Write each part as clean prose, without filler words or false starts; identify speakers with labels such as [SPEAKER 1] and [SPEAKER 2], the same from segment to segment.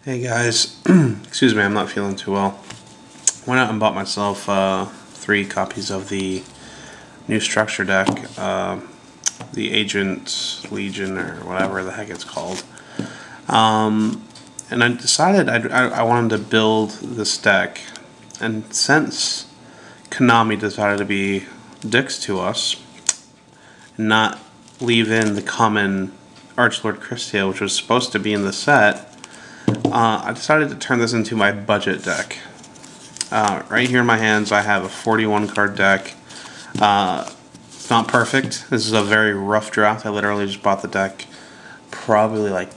[SPEAKER 1] Hey guys, excuse me, I'm not feeling too well. Went out and bought myself 3 copies of the new structure deck, the Agent Legion or whatever the heck it's called. And I decided I wanted to build this deck, and since Konami decided to be dicks to us and not leave in the common Archlord Kristya, which was supposed to be in the set, I decided to turn this into my budget deck. Right here in my hands I have a 41 card deck. It's not perfect. This is a very rough draft. I literally just bought the deck probably like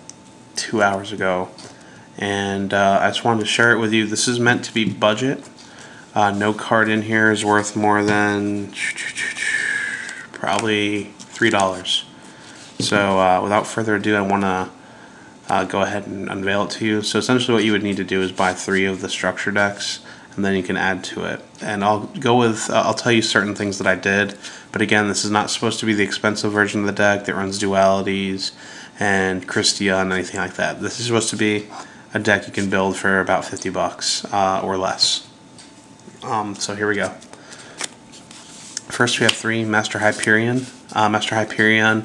[SPEAKER 1] 2 hours ago, and I just wanted to share it with you. This is meant to be budget. No card in here is worth more than probably $3. So without further ado, I want to go ahead and unveil it to you. So essentially what you would need to do is buy 3 of the structure decks, and then you can add to it. And I'll tell you certain things that I did, but again, this is not supposed to be the expensive version of the deck that runs dualities and Kristya and anything like that. This is supposed to be a deck you can build for about 50 bucks or less. So here we go. First we have 3 Master Hyperion. Master Hyperion,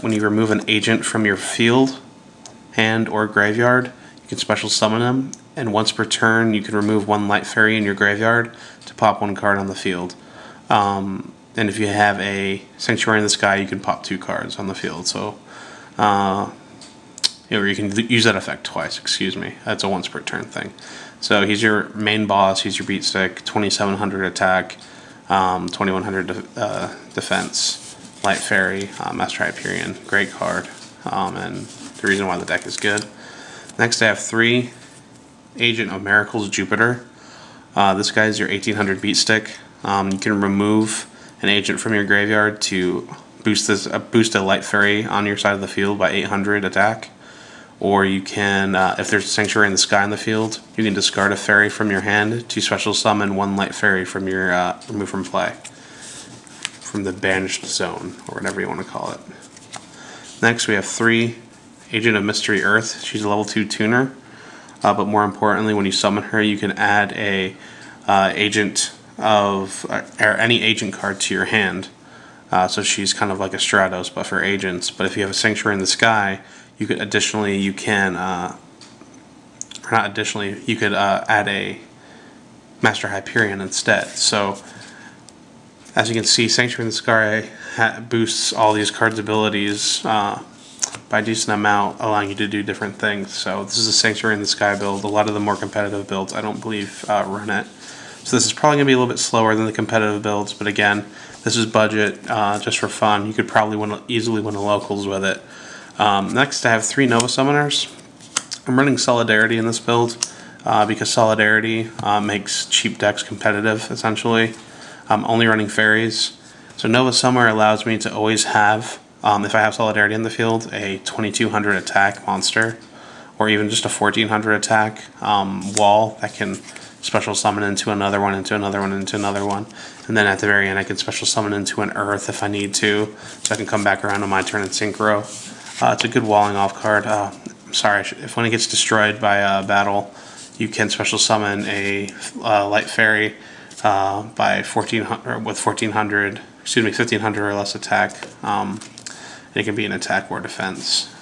[SPEAKER 1] when you remove an agent from your field, hand, or graveyard, you can special summon him, and once per turn you can remove 1 light fairy in your graveyard to pop 1 card on the field. And if you have a Sanctuary in the Sky, you can pop 2 cards on the field. So you can use that effect twice, excuse me. That's a once per turn thing. So he's your main boss, he's your beat stick, 2700 attack, 2100 defense, light fairy, Master Hyperion, great card, and the reason why the deck is good. Next I have 3 Agent of Miracles Jupiter. This guy is your 1800 beat stick. You can remove an agent from your graveyard to boost a light fairy on your side of the field by 800 attack. Or you can, if there's a Sanctuary in the Sky in the field, you can discard a fairy from your hand to special summon 1 light fairy from your remove from play, from the banished zone, or whatever you want to call it. Next we have 3 Agent of Mystery Earth. She's a level 2 tuner, but more importantly, when you summon her, you can add a agent of or any agent card to your hand. So she's kind of like a Stratos, but for agents. But if you have a Sanctuary in the Sky, you could add a Master Hyperion instead. So as you can see, Sanctuary in the Sky boosts all these cards' abilities by a decent amount, allowing you to do different things. So this is a Sanctuary in the Sky build. A lot of the more competitive builds, I don't believe, run it. So this is probably going to be a little bit slower than the competitive builds, but again, this is budget, just for fun. You could probably easily win the locals with it. Next I have 3 Nova Summoners. I'm running Solidarity in this build because Solidarity makes cheap decks competitive, essentially. I'm only running fairies. So Nova Summoner allows me to always have, if I have Solidarity in the field, a 2200 attack monster, or even just a 1400 attack wall that can special summon into another one, into another one, into another one. And then at the very end I can special summon into an earth if I need to, so I can come back around on my turn and synchro. It's a good walling off card. I'm sorry, if when it gets destroyed by a battle, you can special summon a light fairy by 1400 with 1500 or less attack. It can be an attack or defense.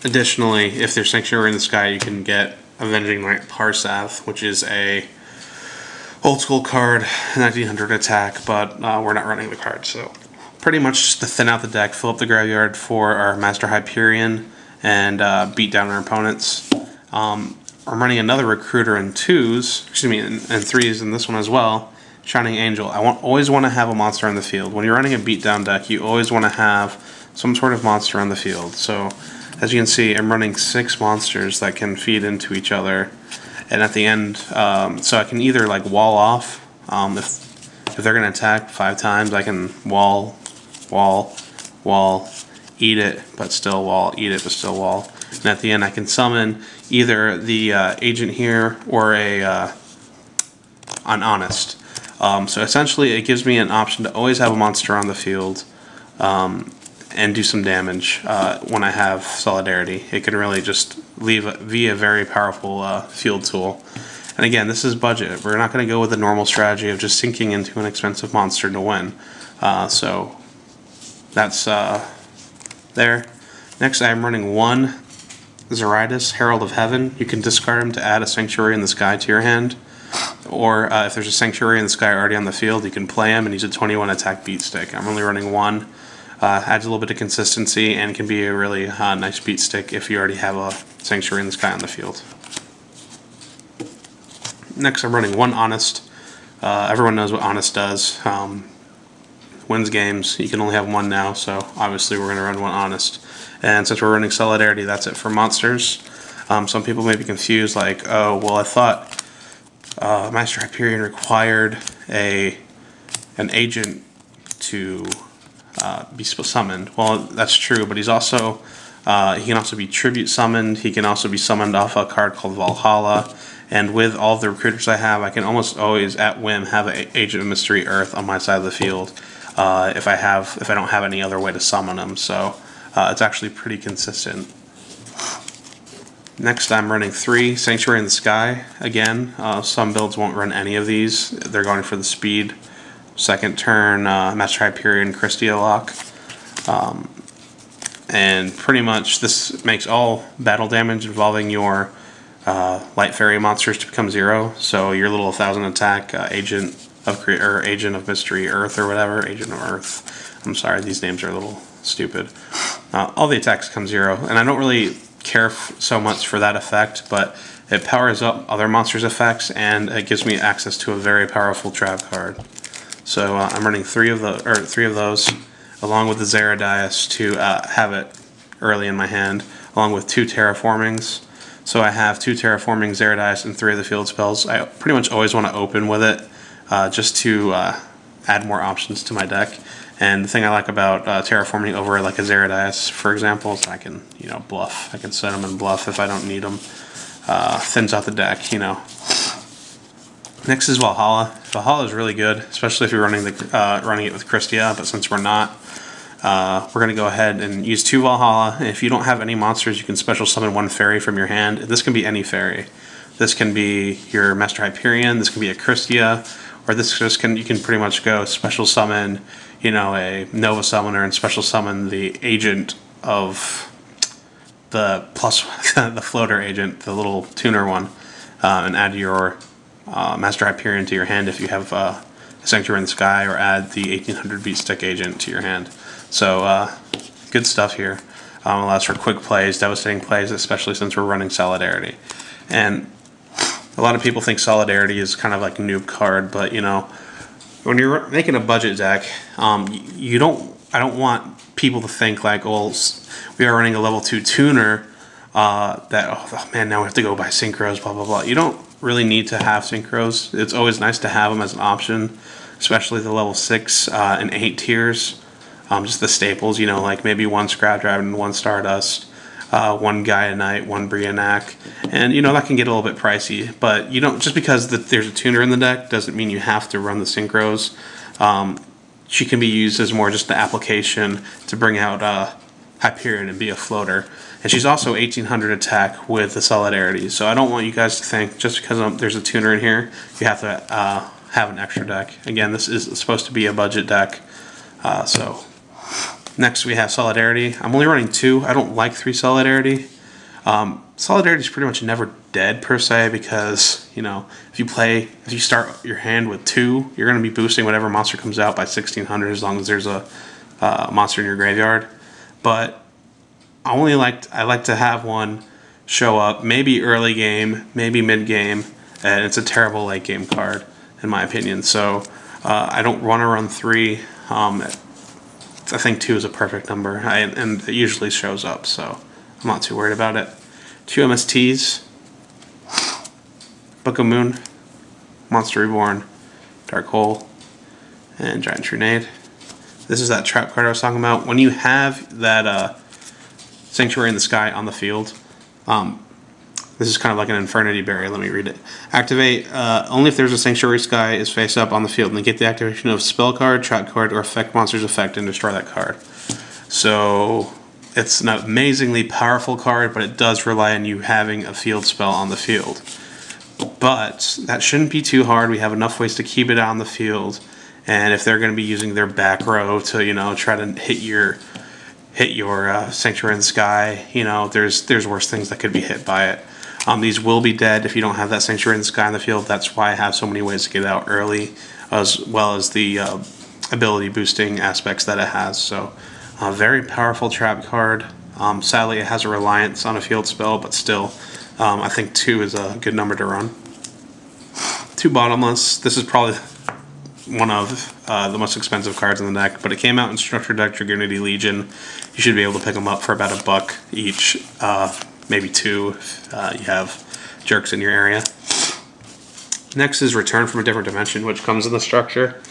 [SPEAKER 1] Additionally, if there's Sanctuary in the Sky, you can get Avenging Light Parsath, which is a old school card, 1900 attack, but we're not running the card. So pretty much just to thin out the deck, fill up the graveyard for our Master Hyperion, and beat down our opponents. I'm running another Recruiter in 2s, excuse me, and 3s in this one as well. Shining Angel. I always want to have a monster on the field. When you're running a beatdown deck, you always want to have some sort of monster on the field. So as you can see, I'm running 6 monsters that can feed into each other, and at the end, so I can either like wall off. If they're going to attack 5 times, I can wall, eat it, but still wall, eat it, but still wall. And at the end, I can summon either the agent here or an Honest. So essentially, it gives me an option to always have a monster on the field. and do some damage when I have Solidarity. It can really just be a very powerful field tool. And again, this is budget. We're not going to go with the normal strategy of just sinking into an expensive monster to win. So that's there. Next, I'm running 1 Zeritis, Herald of Heaven. You can discard him to add a Sanctuary in the Sky to your hand. Or if there's a Sanctuary in the Sky already on the field, you can play him and he's a 21 attack beat stick. I'm only running 1. Adds a little bit of consistency and can be a really nice beat stick if you already have a Sanctuary in the Sky on the field. Next, I'm running 1 Honest. Everyone knows what Honest does. Wins games. You can only have 1 now, so obviously we're going to run 1 Honest. And since we're running Solidarity, that's it for monsters. Some people may be confused, like, oh, well, I thought Master Hyperion required an agent to be summoned. Well, that's true, but he's also he can also be tribute summoned. He can also be summoned off a card called Valhalla. And with all of the recruiters I have, I can almost always at whim have an Agent of Mystery Earth on my side of the field if I don't have any other way to summon him. So it's actually pretty consistent. Next, I'm running 3 Sanctuary in the Sky. Again, some builds won't run any of these. They're going for the speed. Second turn, Master Hyperion Kristya lock. And pretty much this makes all battle damage involving your light fairy monsters to become 0. So your little 1000 attack Agent of Mystery Earth or whatever, Agent of Earth. I'm sorry, these names are a little stupid. All the attacks come 0, and I don't really care so much for that effect, but it powers up other monsters' effects and it gives me access to a very powerful trap card. So I'm running 3 of those, along with the Zeritis to have it early in my hand, along with 2 terraformings. So I have 2 terraforming Zeritis and 3 of the field spells. I pretty much always want to open with it, just to add more options to my deck. And the thing I like about terraforming over like a Zeritis, for example, is I can, bluff. I can set them and bluff if I don't need them. Thins out the deck, Next is Valhalla. Valhalla is really good, especially if you're running it with Kristya. But since we're not, we're going to go ahead and use 2 Valhalla. And if you don't have any monsters, you can special summon 1 fairy from your hand. This can be any fairy. This can be your Master Hyperion. This can be a Kristya, or you can pretty much go special summon, a Nova Summoner and special summon the agent of the the floater agent, the little tuner one, and add your Master Hyperion to your hand if you have a Sanctuary in the Sky, or add the 1800 beat stick agent to your hand. So good stuff here. Allows for quick plays, devastating plays, especially since we're running Solidarity. And a lot of people think Solidarity is kind of like a noob card, but when you're making a budget deck, I don't want people to think like, well, we are running a level 2 tuner, oh man, now we have to go buy synchros, blah blah blah. You don't really need to have synchros. It's always nice to have them as an option, especially the level 6 and 8 tiers. Just the staples, like maybe 1 Scrap Dragon, 1 Stardust, 1 Gaia Knight, 1 Briannac, and that can get a little bit pricey. But just because there's a tuner in the deck doesn't mean you have to run the synchros. She can be used as more just the application to bring out Hyperion and be a floater. And she's also 1800 attack with the Solidarity. So I don't want you guys to think just because there's a tuner in here, you have to have an extra deck. Again, this is supposed to be a budget deck. So next we have Solidarity. I'm only running 2. I don't like 3 Solidarity. Solidarity is pretty much never dead per se, because if you start your hand with 2, you're going to be boosting whatever monster comes out by 1600 as long as there's a monster in your graveyard. But I like to have one show up, maybe early game, maybe mid game, and it's a terrible late game card in my opinion. So I don't want to run 3. I think 2 is a perfect number, and it usually shows up, so I'm not too worried about it. 2 MSTs, Book of Moon, Monster Reborn, Dark Hole, and Giant Trunade. This is that trap card I was talking about. When you have that Sanctuary in the Sky on the field, this is kind of like an Infernity Berry. Let me read it. Activate only if there's a Sanctuary Sky is face up on the field. Negate the activation of spell card, trap card, or affect monster's effect and destroy that card. So it's an amazingly powerful card, but it does rely on you having a field spell on the field. But that shouldn't be too hard. We have enough ways to keep it on the field. And if they're going to be using their back row to, you know, try to hit your Sanctuary in the Sky, you know, there's worse things that could be hit by it. These will be dead if you don't have that Sanctuary in the Sky on the field. That's why I have so many ways to get out early, as well as the ability boosting aspects that it has. So, very powerful trap card. Sadly, it has a reliance on a field spell, but still, I think 2 is a good number to run. 2 bottomless. This is probably one of the most expensive cards in the deck, but it came out in Structure Deck Dragunity Legion. You should be able to pick them up for about $1 each, maybe 2 if you have jerks in your area. Next is Return from a Different Dimension, which comes in the structure.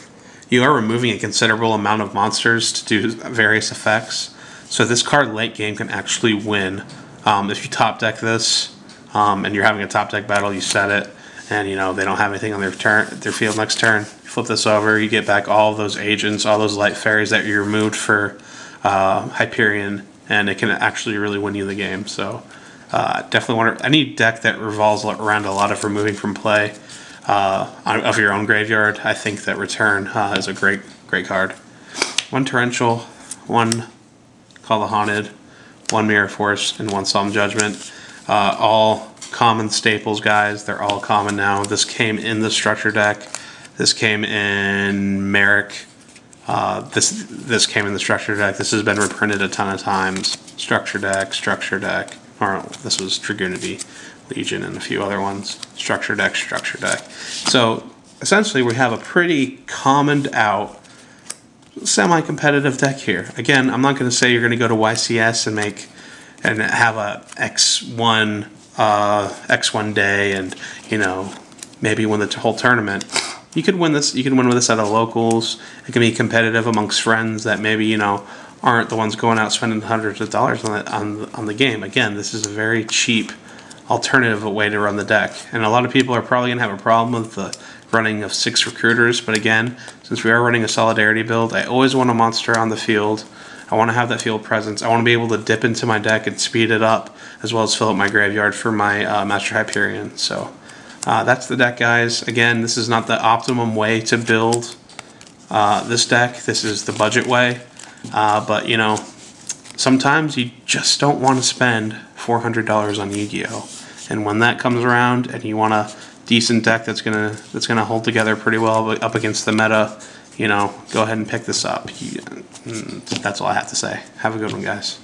[SPEAKER 1] You are removing a considerable amount of monsters to do various effects, so this card late game can actually win. If you top deck this, and you're having a top deck battle, you set it, and you know they don't have anything on their field next turn. You flip this over, you get back all of those agents, all those light fairies that you removed for Hyperion, and it can actually really win you the game. So definitely want any deck that revolves around a lot of removing from play of your own graveyard. I think that Return is a great card. 1 Torrential, 1 Call the Haunted, 1 Mirror Force, and 1 Solemn Judgment. All common staples, guys. They're all common now. This came in the Structure Deck. This came in Merrick. This came in the Structure Deck. This has been reprinted a ton of times. Structure Deck. Or this was Dragunity Legion and a few other ones. Structure Deck. So essentially we have a pretty commoned out semi-competitive deck here. Again, I'm not going to say you're going to go to YCS and have a X1 day and, you know, maybe win the whole tournament. You could win this. You can win with this at a locals. It can be competitive amongst friends that maybe, you know, aren't the ones going out spending hundreds of dollars on the game. Again, this is a very cheap alternative way to run the deck, and a lot of people are probably gonna have a problem with the running of 6 recruiters. But again, since we are running a solidarity build, I always want a monster on the field. I want to have that field presence. I want to be able to dip into my deck and speed it up, as well as fill up my graveyard for my Master Hyperion. So that's the deck, guys. Again, this is not the optimum way to build this deck. This is the budget way. But, you know, sometimes you just don't want to spend $400 on Yu-Gi-Oh! And when that comes around and you want a decent deck that's gonna hold together pretty well up against the meta, you know, go ahead and pick this up. That's all I have to say. Have a good one, guys.